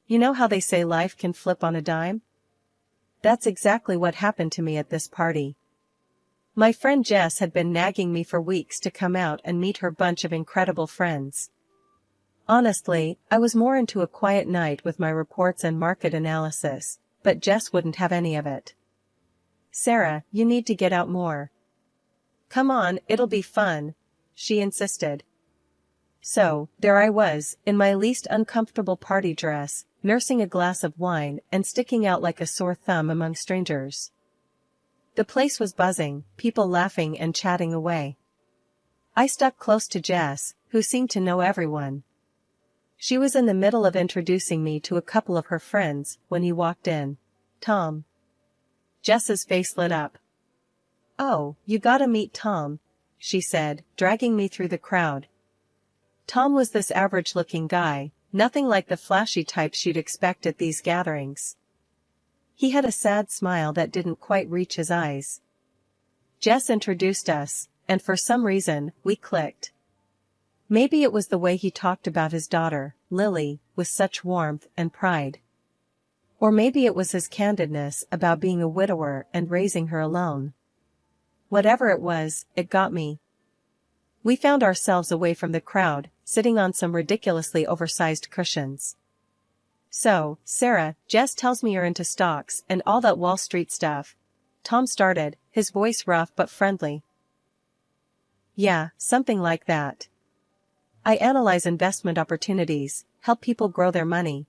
You know how they say life can flip on a dime? That's exactly what happened to me at this party. My friend Jess had been nagging me for weeks to come out and meet her bunch of incredible friends. Honestly, I was more into a quiet night with my reports and market analysis, but Jess wouldn't have any of it. "Sarah, you need to get out more. Come on, it'll be fun," she insisted. So, there I was, in my least uncomfortable party dress, nursing a glass of wine and sticking out like a sore thumb among strangers. The place was buzzing, people laughing and chatting away. I stuck close to Jess, who seemed to know everyone. She was in the middle of introducing me to a couple of her friends when he walked in. "Tom." Jess's face lit up. "Oh, you gotta meet Tom," she said, dragging me through the crowd. Tom was this average-looking guy, nothing like the flashy type she'd expect at these gatherings. He had a sad smile that didn't quite reach his eyes. Jess introduced us, and for some reason, we clicked. Maybe it was the way he talked about his daughter, Lily, with such warmth and pride. Or maybe it was his candidness about being a widower and raising her alone. Whatever it was, it got me. We found ourselves away from the crowd, sitting on some ridiculously oversized cushions. "So, Sarah, Jess tells me you're into stocks and all that Wall Street stuff," Tom started, his voice rough but friendly. "Yeah, something like that. I analyze investment opportunities, help people grow their money."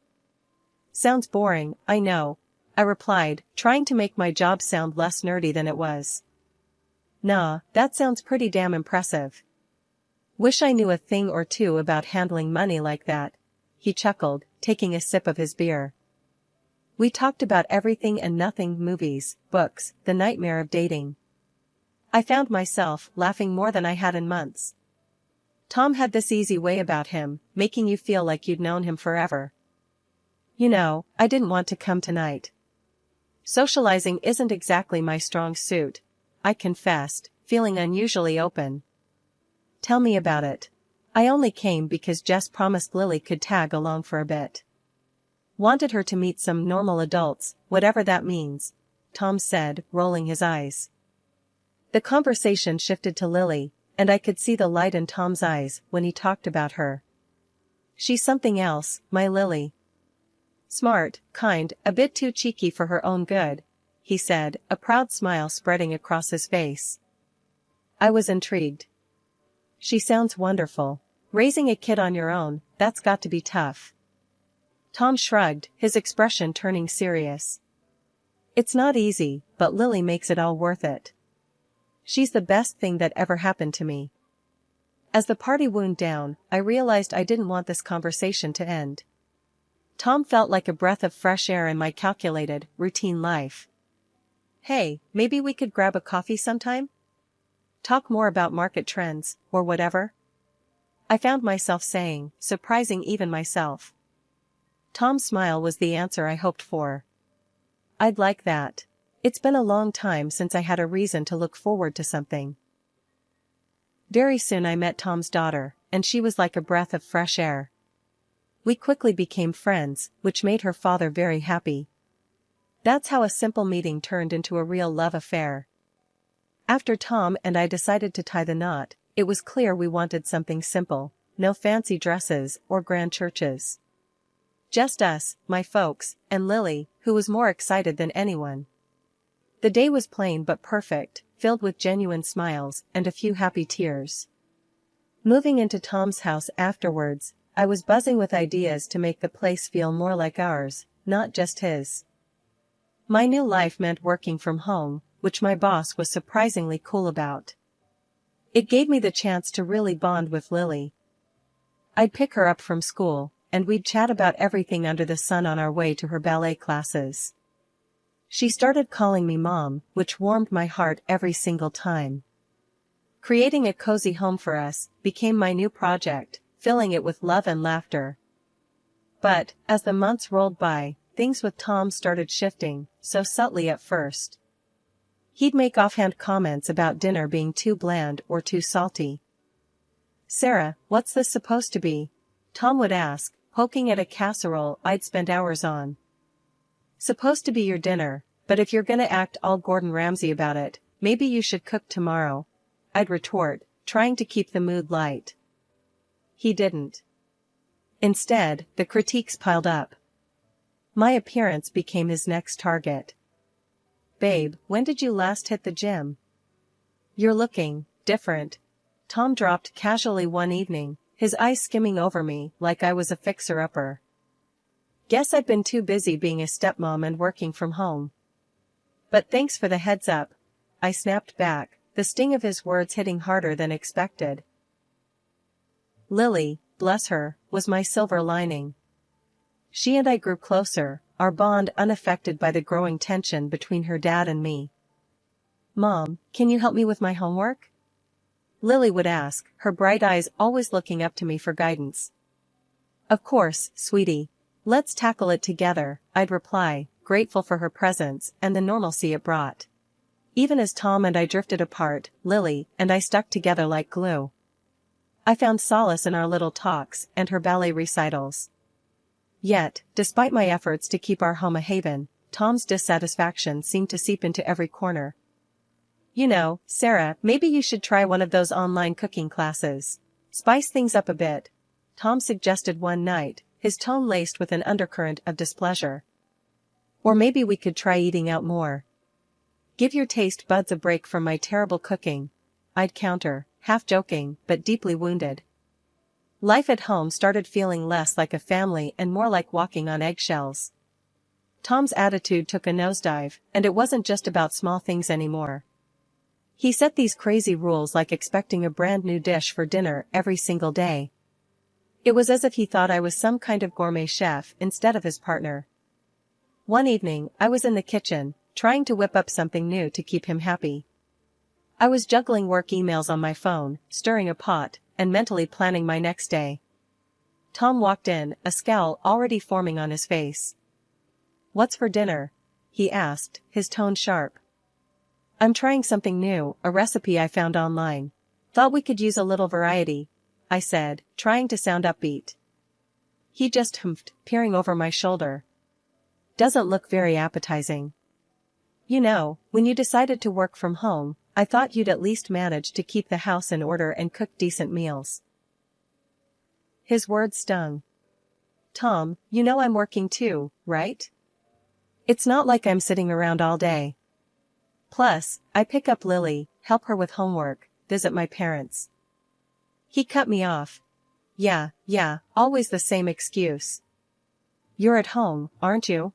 "Sounds boring, I know," I replied, trying to make my job sound less nerdy than it was. "Nah, that sounds pretty damn impressive. Wish I knew a thing or two about handling money like that," he chuckled, taking a sip of his beer. We talked about everything and nothing: movies, books, the nightmare of dating. I found myself laughing more than I had in months. Tom had this easy way about him, making you feel like you'd known him forever. "You know, I didn't want to come tonight. Socializing isn't exactly my strong suit," I confessed, feeling unusually open. "Tell me about it. I only came because Jess promised Lily could tag along for a bit. Wanted her to meet some normal adults, whatever that means," Tom said, rolling his eyes. The conversation shifted to Lily, and I could see the light in Tom's eyes when he talked about her. "She's something else, my Lily. Smart, kind, a bit too cheeky for her own good," he said, a proud smile spreading across his face. I was intrigued. "She sounds wonderful. Raising a kid on your own, that's got to be tough." Tom shrugged, his expression turning serious. "It's not easy, but Lily makes it all worth it. She's the best thing that ever happened to me." As the party wound down, I realized I didn't want this conversation to end. Tom felt like a breath of fresh air in my calculated, routine life. "Hey, maybe we could grab a coffee sometime? Talk more about market trends, or whatever?" I found myself saying, surprising even myself. Tom's smile was the answer I hoped for. "I'd like that. It's been a long time since I had a reason to look forward to something." Very soon I met Tom's daughter, and she was like a breath of fresh air. We quickly became friends, which made her father very happy. That's how a simple meeting turned into a real love affair. After Tom and I decided to tie the knot, it was clear we wanted something simple, no fancy dresses or grand churches. Just us, my folks, and Lily, who was more excited than anyone. The day was plain but perfect, filled with genuine smiles and a few happy tears. Moving into Tom's house afterwards, I was buzzing with ideas to make the place feel more like ours, not just his. My new life meant working from home, which my boss was surprisingly cool about. It gave me the chance to really bond with Lily. I'd pick her up from school, and we'd chat about everything under the sun on our way to her ballet classes. She started calling me Mom, which warmed my heart every single time. Creating a cozy home for us became my new project, filling it with love and laughter. But, as the months rolled by, things with Tom started shifting, so subtly at first. He'd make offhand comments about dinner being too bland or too salty. "Sarah, what's this supposed to be?" Tom would ask, poking at a casserole I'd spent hours on. Supposed to be your dinner, but if you're gonna act all Gordon Ramsay about it, maybe you should cook tomorrow, I'd retort, trying to keep the mood light. He didn't. Instead, the critiques piled up. My appearance became his next target. Babe, when did you last hit the gym? You're looking different, Tom dropped casually one evening, his eyes skimming over me like I was a fixer-upper. Guess I've been too busy being a stepmom and working from home. But thanks for the heads up, I snapped back, the sting of his words hitting harder than expected. Lily, bless her, was my silver lining. She and I grew closer, our bond unaffected by the growing tension between her dad and me. Mom, can you help me with my homework? Lily would ask, her bright eyes always looking up to me for guidance. Of course, sweetie. Let's tackle it together, I'd reply, grateful for her presence and the normalcy it brought. Even as Tom and I drifted apart, Lily and I stuck together like glue. I found solace in our little talks and her ballet recitals. Yet, despite my efforts to keep our home a haven, Tom's dissatisfaction seemed to seep into every corner. You know, Sarah, maybe you should try one of those online cooking classes. Spice things up a bit, Tom suggested one night, his tone laced with an undercurrent of displeasure. Or maybe we could try eating out more. Give your taste buds a break from my terrible cooking, I'd counter, half joking but deeply wounded. Life at home started feeling less like a family and more like walking on eggshells. Tom's attitude took a nosedive, and it wasn't just about small things anymore. He set these crazy rules like expecting a brand new dish for dinner every single day. It was as if he thought I was some kind of gourmet chef instead of his partner. One evening, I was in the kitchen, trying to whip up something new to keep him happy. I was juggling work emails on my phone, stirring a pot, and mentally planning my next day. Tom walked in, a scowl already forming on his face. "What's for dinner?" he asked, his tone sharp. "I'm trying something new, a recipe I found online. Thought we could use a little variety," I said, trying to sound upbeat. He just humphed, peering over my shoulder. "Doesn't look very appetizing. You know, when you decided to work from home, I thought you'd at least manage to keep the house in order and cook decent meals." His words stung. "Tom, you know I'm working too, right? It's not like I'm sitting around all day. Plus, I pick up Lily, help her with homework, visit my parents." He cut me off. Yeah, always the same excuse. "You're at home, aren't you?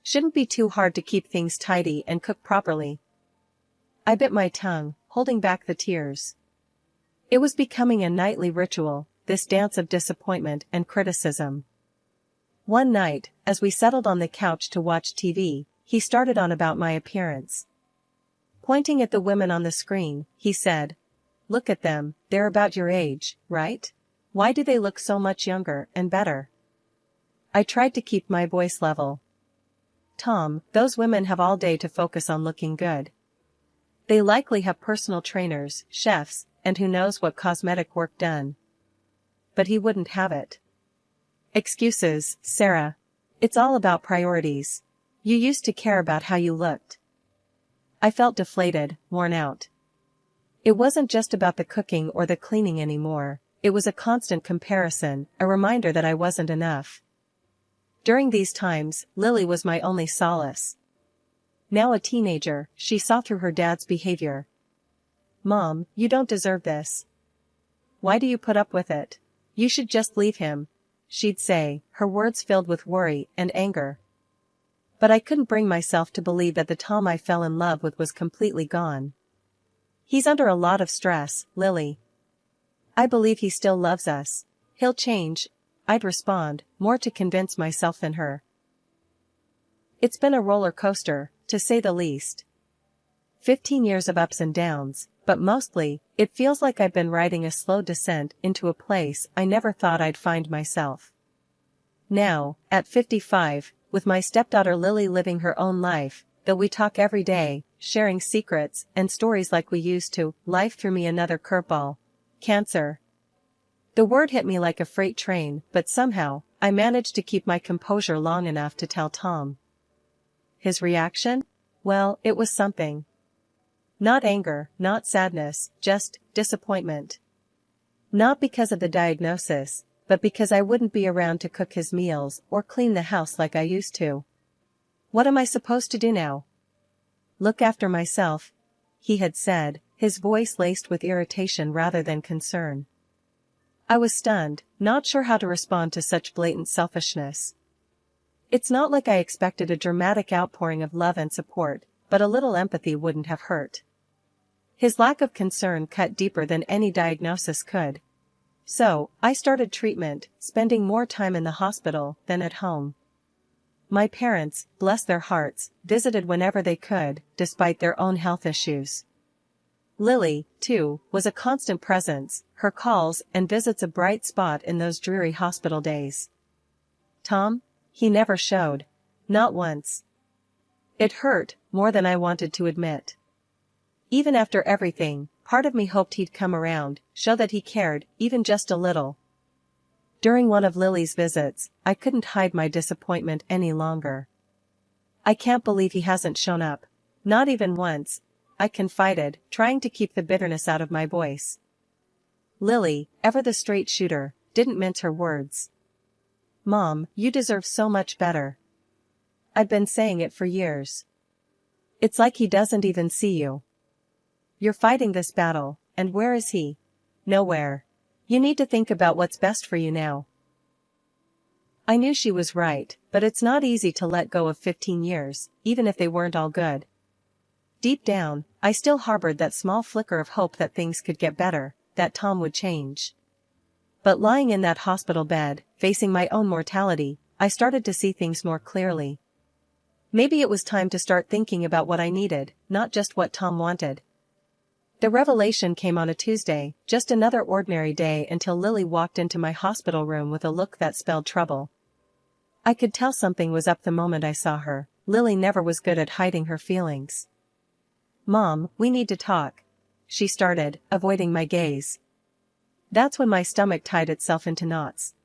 Shouldn't be too hard to keep things tidy and cook properly." I bit my tongue, holding back the tears. It was becoming a nightly ritual, this dance of disappointment and criticism. One night, as we settled on the couch to watch TV, he started on about my appearance. Pointing at the women on the screen, he said, "Look at them, they're about your age, right? Why do they look so much younger and better?" I tried to keep my voice level. "Tom, those women have all day to focus on looking good. They likely have personal trainers, chefs, and who knows what cosmetic work done." But he wouldn't have it. "Excuses, Sarah. It's all about priorities. You used to care about how you looked." I felt deflated, worn out. It wasn't just about the cooking or the cleaning anymore, it was a constant comparison, a reminder that I wasn't enough. During these times, Lily was my only solace. Now a teenager, she saw through her dad's behavior. "Mom, you don't deserve this. Why do you put up with it? You should just leave him," she'd say, her words filled with worry and anger. But I couldn't bring myself to believe that the Tom I fell in love with was completely gone. "He's under a lot of stress, Lily. I believe he still loves us. He'll change," I'd respond, more to convince myself than her. It's been a roller coaster, to say the least. 15 years of ups and downs, but mostly, it feels like I've been riding a slow descent into a place I never thought I'd find myself. Now, at 55, with my stepdaughter Lily living her own life, though we talk every day, sharing secrets and stories like we used to, life threw me another curveball. Cancer. The word hit me like a freight train, but somehow, I managed to keep my composure long enough to tell Tom. His reaction? Well, it was something. Not anger, not sadness, just disappointment. Not because of the diagnosis, but because I wouldn't be around to cook his meals or clean the house like I used to. What am I supposed to do now? Look after myself, he had said, his voice laced with irritation rather than concern. I was stunned, not sure how to respond to such blatant selfishness. It's not like I expected a dramatic outpouring of love and support, but a little empathy wouldn't have hurt. His lack of concern cut deeper than any diagnosis could. So, I started treatment, spending more time in the hospital than at home. My parents, bless their hearts, visited whenever they could, despite their own health issues. Lily, too, was a constant presence, her calls and visits a bright spot in those dreary hospital days. Tom? He never showed. Not once. It hurt, more than I wanted to admit. Even after everything, part of me hoped he'd come around, show that he cared, even just a little. During one of Lily's visits, I couldn't hide my disappointment any longer. I can't believe he hasn't shown up. Not even once, I confided, trying to keep the bitterness out of my voice. Lily, ever the straight shooter, didn't mince her words. Mom, you deserve so much better. I've been saying it for years. It's like he doesn't even see you. You're fighting this battle, and where is he? Nowhere. You need to think about what's best for you now. I knew she was right, but it's not easy to let go of 15 years, even if they weren't all good. Deep down, I still harbored that small flicker of hope that things could get better, that Tom would change. But lying in that hospital bed, facing my own mortality, I started to see things more clearly. Maybe it was time to start thinking about what I needed, not just what Tom wanted. The revelation came on a Tuesday, just another ordinary day until Lily walked into my hospital room with a look that spelled trouble. I could tell something was up the moment I saw her. Lily never was good at hiding her feelings. Mom, we need to talk, she started, avoiding my gaze. That's when my stomach tied itself into knots.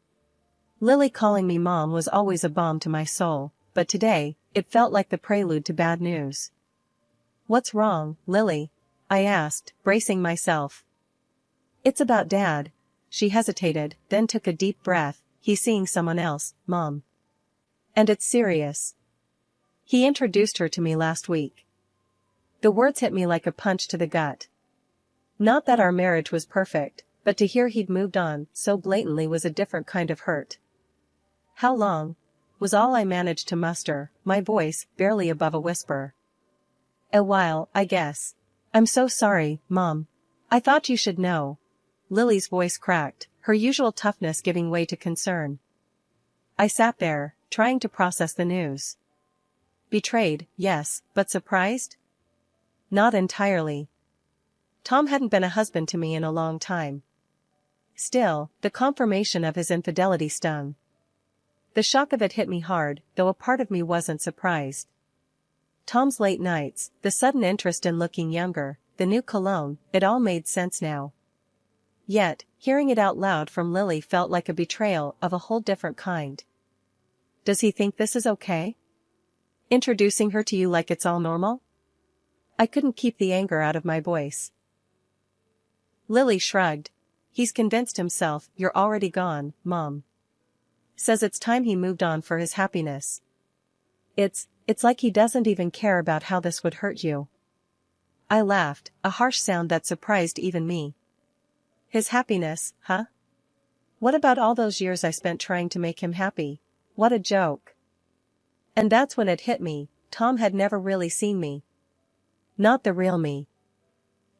Lily calling me Mom was always a balm to my soul, but today, it felt like the prelude to bad news. What's wrong, Lily? I asked, bracing myself. It's about Dad. She hesitated, then took a deep breath. He's seeing someone else, Mom. And it's serious. He introduced her to me last week. The words hit me like a punch to the gut. Not that our marriage was perfect, but to hear he'd moved on so blatantly was a different kind of hurt. How long? Was all I managed to muster, my voice barely above a whisper. A while, I guess. I'm so sorry, Mom. I thought you should know. Lily's voice cracked, her usual toughness giving way to concern. I sat there, trying to process the news. Betrayed, yes, but surprised? Not entirely. Tom hadn't been a husband to me in a long time. Still, the confirmation of his infidelity stung. The shock of it hit me hard, though a part of me wasn't surprised. Tom's late nights, the sudden interest in looking younger, the new cologne, it all made sense now. Yet, hearing it out loud from Lily felt like a betrayal of a whole different kind. Does he think this is okay? Introducing her to you like it's all normal? I couldn't keep the anger out of my voice. Lily shrugged. He's convinced himself you're already gone, Mom. Says it's time he moved on for his happiness. It's like he doesn't even care about how this would hurt you. I laughed, a harsh sound that surprised even me. His happiness, huh? What about all those years I spent trying to make him happy? What a joke. And that's when it hit me, Tom had never really seen me. Not the real me.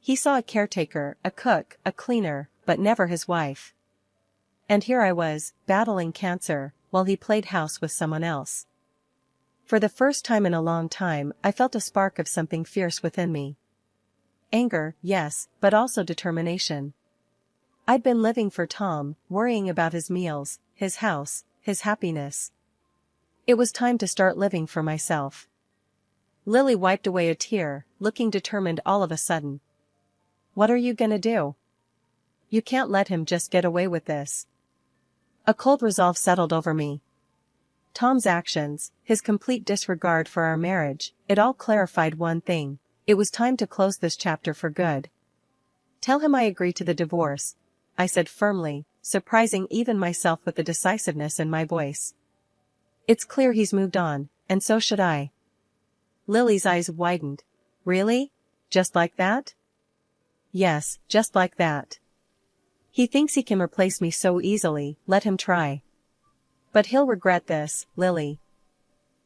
He saw a caretaker, a cook, a cleaner, but never his wife. And here I was, battling cancer, while he played house with someone else. For the first time in a long time, I felt a spark of something fierce within me. Anger, yes, but also determination. I'd been living for Tom, worrying about his meals, his house, his happiness. It was time to start living for myself. Lily wiped away a tear, looking determined all of a sudden. What are you gonna do? You can't let him just get away with this. A cold resolve settled over me. Tom's actions, his complete disregard for our marriage, it all clarified one thing. It was time to close this chapter for good. Tell him I agree to the divorce, I said firmly, surprising even myself with the decisiveness in my voice. It's clear he's moved on, and so should I. Lily's eyes widened. Really? Just like that? Yes, just like that. He thinks he can replace me so easily, let him try. But he'll regret this, Lily.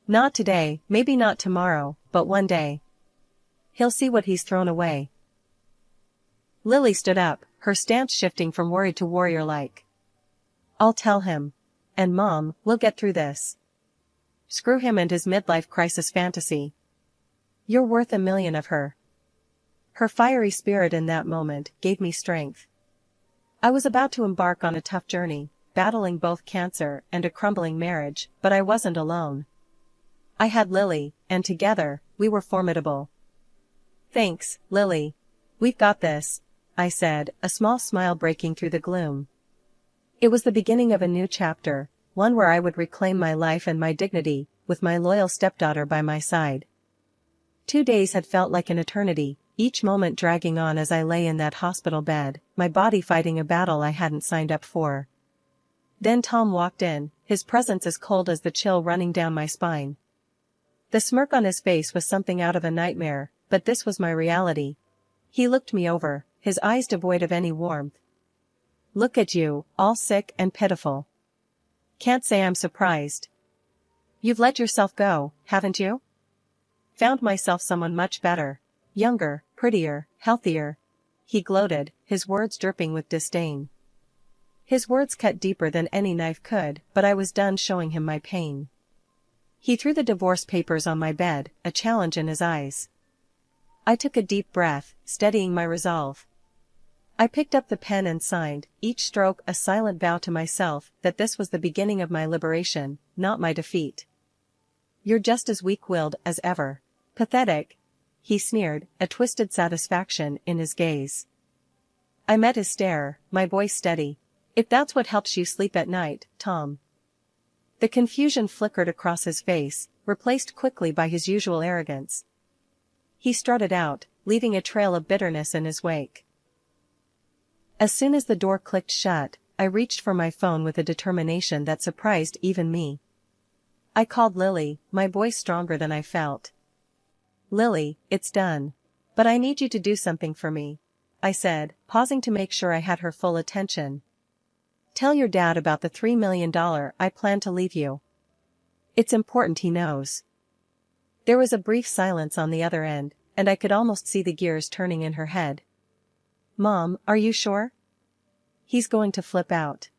Not today, maybe not tomorrow, but one day. He'll see what he's thrown away. Lily stood up, her stance shifting from worried to warrior-like. I'll tell him. And Mom, we'll get through this. Screw him and his midlife crisis fantasy. You're worth $1 million of her. Her fiery spirit in that moment gave me strength. I was about to embark on a tough journey, battling both cancer and a crumbling marriage, but I wasn't alone. I had Lily, and together, we were formidable. Thanks, Lily. We've got this, I said, a small smile breaking through the gloom. It was the beginning of a new chapter, one where I would reclaim my life and my dignity, with my loyal stepdaughter by my side. 2 days had felt like an eternity, each moment dragging on as I lay in that hospital bed, my body fighting a battle I hadn't signed up for. Then Tom walked in, his presence as cold as the chill running down my spine. The smirk on his face was something out of a nightmare, but this was my reality. He looked me over, his eyes devoid of any warmth. Look at you, all sick and pitiful. Can't say I'm surprised. You've let yourself go, haven't you? Found myself someone much better. Younger, prettier, healthier. He gloated, his words dripping with disdain. His words cut deeper than any knife could, but I was done showing him my pain. He threw the divorce papers on my bed, a challenge in his eyes. I took a deep breath, steadying my resolve. I picked up the pen and signed, each stroke a silent vow to myself that this was the beginning of my liberation, not my defeat. You're just as weak-willed as ever. Pathetic, he sneered, a twisted satisfaction in his gaze. I met his stare, my voice steady. If that's what helps you sleep at night, Tom. The confusion flickered across his face, replaced quickly by his usual arrogance. He strutted out, leaving a trail of bitterness in his wake. As soon as the door clicked shut, I reached for my phone with a determination that surprised even me. I called Lily, my voice stronger than I felt. Lily, it's done. But I need you to do something for me, I said, pausing to make sure I had her full attention. Tell your dad about the $3 million I plan to leave you. It's important he knows. There was a brief silence on the other end, and I could almost see the gears turning in her head. Mom, are you sure? He's going to flip out.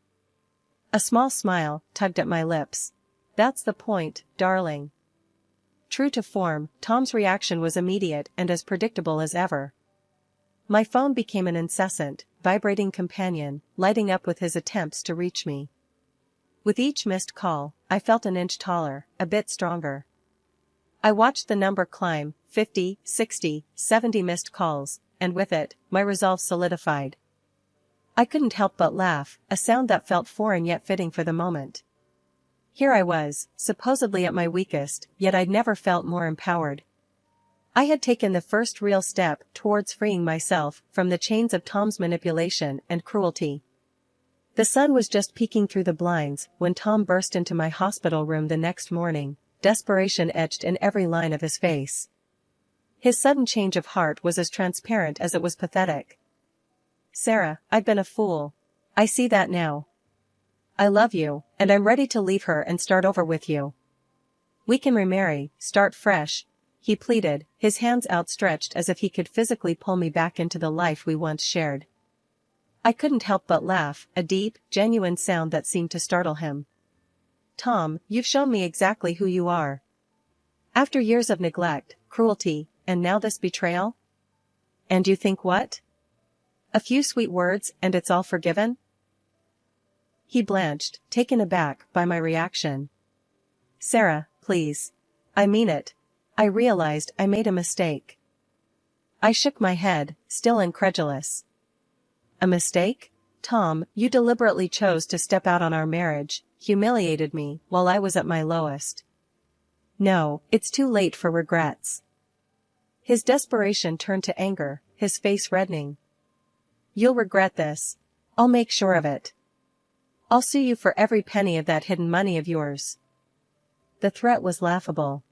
A small smile tugged at my lips. That's the point, darling. True to form, Tom's reaction was immediate and as predictable as ever. My phone became an incessant, vibrating companion, lighting up with his attempts to reach me. With each missed call, I felt an inch taller, a bit stronger. I watched the number climb, 50, 60, 70 missed calls, and with it, my resolve solidified. I couldn't help but laugh, a sound that felt foreign yet fitting for the moment. Here I was, supposedly at my weakest, yet I'd never felt more empowered. I had taken the first real step towards freeing myself from the chains of Tom's manipulation and cruelty. The sun was just peeking through the blinds when Tom burst into my hospital room the next morning, desperation etched in every line of his face. His sudden change of heart was as transparent as it was pathetic. Sarah, I've been a fool. I see that now. I love you, and I'm ready to leave her and start over with you. We can remarry, start fresh, he pleaded, his hands outstretched as if he could physically pull me back into the life we once shared. I couldn't help but laugh, a deep, genuine sound that seemed to startle him. Tom, you've shown me exactly who you are. After years of neglect, cruelty, and now this betrayal? And you think what? A few sweet words and it's all forgiven? He blanched, taken aback by my reaction. Sarah, please. I mean it. I realized I made a mistake. I shook my head, still incredulous. A mistake? Tom, you deliberately chose to step out on our marriage, humiliated me while I was at my lowest. No, it's too late for regrets. His desperation turned to anger, his face reddening. You'll regret this. I'll make sure of it. I'll sue you for every penny of that hidden money of yours. The threat was laughable.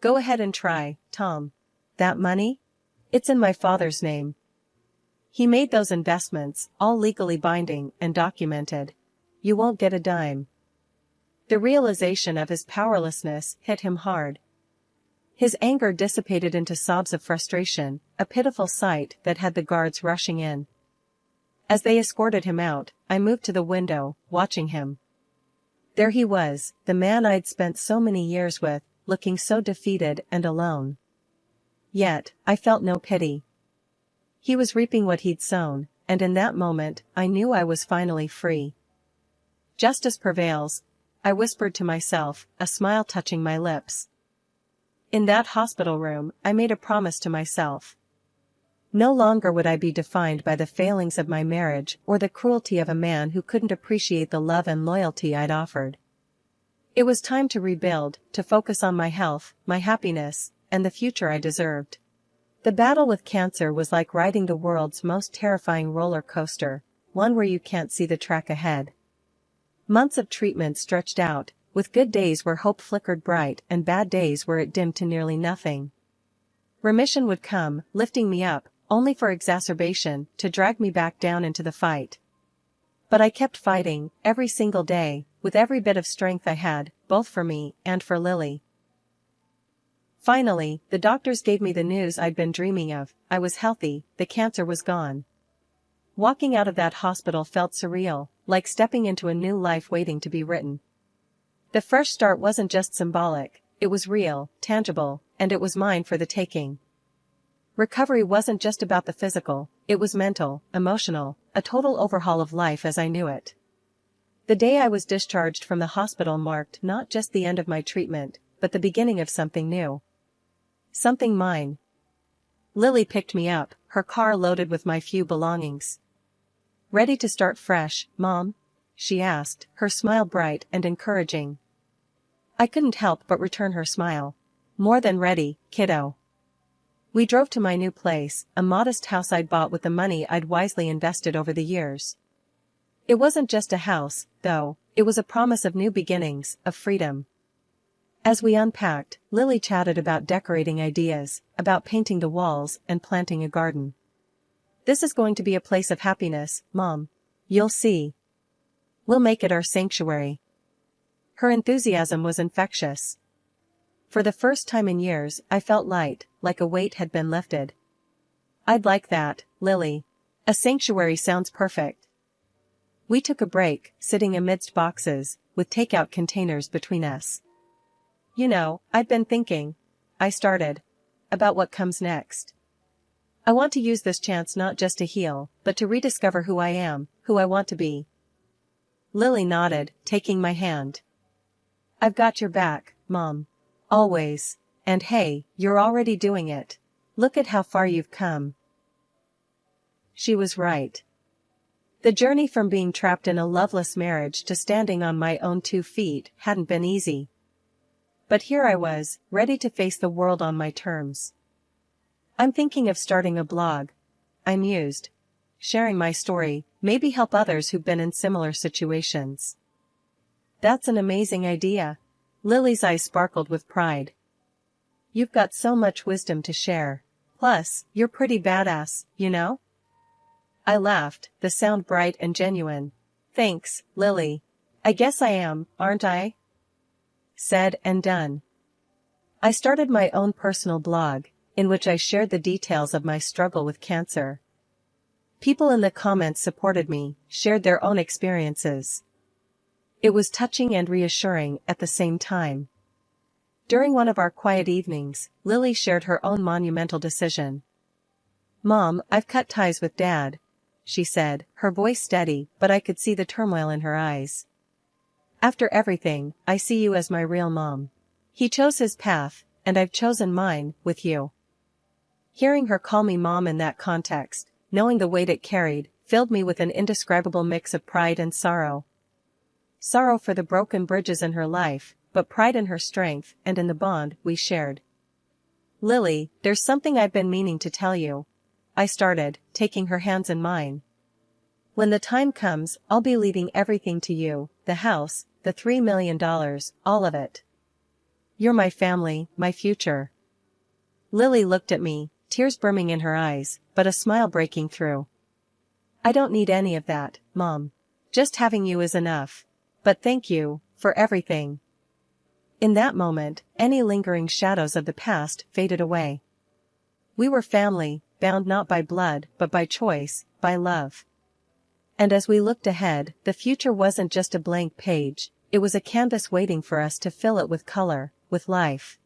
Go ahead and try, Tom. That money? It's in my father's name. He made those investments, all legally binding and documented. You won't get a dime. The realization of his powerlessness hit him hard. His anger dissipated into sobs of frustration, a pitiful sight that had the guards rushing in. As they escorted him out, I moved to the window, watching him. There he was, the man I'd spent so many years with, looking so defeated and alone. Yet, I felt no pity. He was reaping what he'd sown, and in that moment, I knew I was finally free. Justice prevails, I whispered to myself, a smile touching my lips. In that hospital room, I made a promise to myself. No longer would I be defined by the failings of my marriage or the cruelty of a man who couldn't appreciate the love and loyalty I'd offered. It was time to rebuild, to focus on my health, my happiness, and the future I deserved. The battle with cancer was like riding the world's most terrifying roller coaster, one where you can't see the track ahead. Months of treatment stretched out, with good days where hope flickered bright and bad days where it dimmed to nearly nothing. Remission would come, lifting me up, only for exacerbation to drag me back down into the fight. But I kept fighting, every single day, with every bit of strength I had, both for me and for Lily. Finally, the doctors gave me the news I'd been dreaming of. I was healthy, the cancer was gone. Walking out of that hospital felt surreal, like stepping into a new life waiting to be written. The fresh start wasn't just symbolic, it was real, tangible, and it was mine for the taking. Recovery wasn't just about the physical, it was mental, emotional, a total overhaul of life as I knew it. The day I was discharged from the hospital marked not just the end of my treatment, but the beginning of something new. Something mine. Lily picked me up, her car loaded with my few belongings. Ready to start fresh, Mom? She asked, her smile bright and encouraging. I couldn't help but return her smile. More than ready, kiddo. We drove to my new place, a modest house I'd bought with the money I'd wisely invested over the years. It wasn't just a house, though, it was a promise of new beginnings, of freedom. As we unpacked, Lily chatted about decorating ideas, about painting the walls and planting a garden. This is going to be a place of happiness, Mom. You'll see. We'll make it our sanctuary. Her enthusiasm was infectious. For the first time in years, I felt light, like a weight had been lifted. I'd like that, Lily. A sanctuary sounds perfect. We took a break, sitting amidst boxes, with takeout containers between us. You know, I've been thinking, I started, about what comes next. I want to use this chance not just to heal, but to rediscover who I am, who I want to be. Lily nodded, taking my hand. I've got your back, Mom. Always. And hey, you're already doing it. Look at how far you've come. She was right. The journey from being trapped in a loveless marriage to standing on my own 2 feet hadn't been easy. But here I was, ready to face the world on my terms. I'm thinking of starting a blog, I mused. Sharing my story, maybe help others who've been in similar situations. That's an amazing idea. Lily's eyes sparkled with pride. You've got so much wisdom to share. Plus, you're pretty badass, you know? I laughed, the sound bright and genuine. Thanks, Lily. I guess I am, aren't I? Said and done. I started my own personal blog, in which I shared the details of my struggle with cancer. People in the comments supported me, shared their own experiences. It was touching and reassuring at the same time. During one of our quiet evenings, Lily shared her own monumental decision. Mom, I've cut ties with Dad, she said, her voice steady, but I could see the turmoil in her eyes. After everything, I see you as my real mom. He chose his path, and I've chosen mine, with you. Hearing her call me Mom in that context, knowing the weight it carried, filled me with an indescribable mix of pride and sorrow. Sorrow for the broken bridges in her life, but pride in her strength and in the bond we shared. "Lily, there's something I've been meaning to tell you," I started, taking her hands in mine. "When the time comes, I'll be leaving everything to you, the house, the $3 million, all of it. You're my family, my future." Lily looked at me, tears brimming in her eyes, but a smile breaking through. "I don't need any of that, Mom. Just having you is enough. But thank you, for everything." In that moment, any lingering shadows of the past faded away. We were family, bound not by blood but by choice, by love. And as we looked ahead, the future wasn't just a blank page, it was a canvas waiting for us to fill it with color, with life.